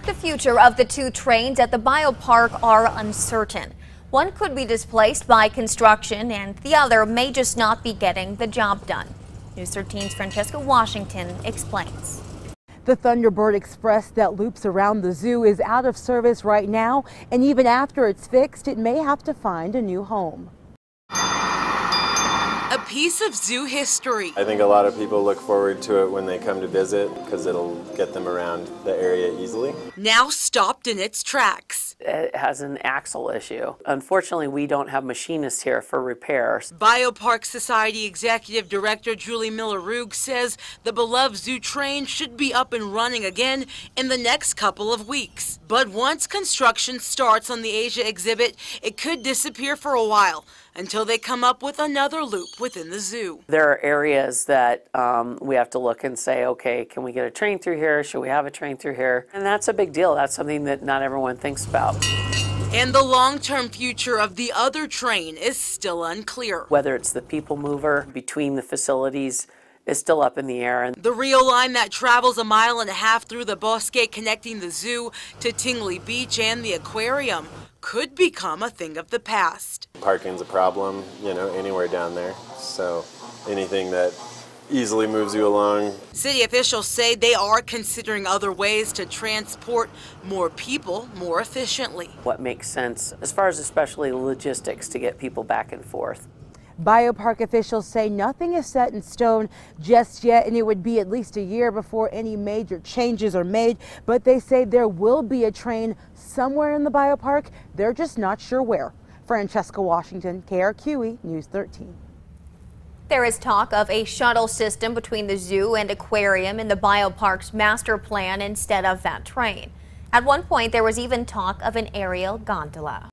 The future of the two trains at the biopark are uncertain. One could be displaced by construction and the other may just not be getting the job done. News 13's Francesca Washington explains. The Thunderbird Express that loops around the zoo is out of service right now, and even after it's fixed, it may have to find a new home. A piece of zoo history. I think a lot of people look forward to it when they come to visit because it'll get them around the area easily. Now stopped in its tracks. It has an axle issue. Unfortunately, we don't have machinists here for repairs. BioPark Society Executive Director Julie Miller-Rugg says the beloved zoo train should be up and running again in the next couple of weeks. But once construction starts on the Asia exhibit, it could disappear for a while until they come up with another loop within the zoo. There are areas that we have to look and say, okay, can we get a train through here? Should we have a train through here? And that's a big deal. That's something that not everyone thinks about. And the long-term future of the other train is still unclear. Whether it's the people mover between the facilities is still up in the air. And the real line that travels 1.5 miles through the Bosque connecting the zoo to Tingley Beach and the aquarium could become a thing of the past. Parking's a problem, anywhere down there. So anything that easily moves you along. City officials say they are considering other ways to transport more people more efficiently. What makes sense as far as especially logistics to get people back and forth. BioPark officials say nothing is set in stone just yet, and it would be at least a year before any major changes are made. But they say there will be a train somewhere in the biopark. They're just not sure where. Francesca Washington, KRQE News 13. There is talk of a shuttle system between the zoo and aquarium in the biopark's master plan instead of that train. At one point, there was even talk of an aerial gondola.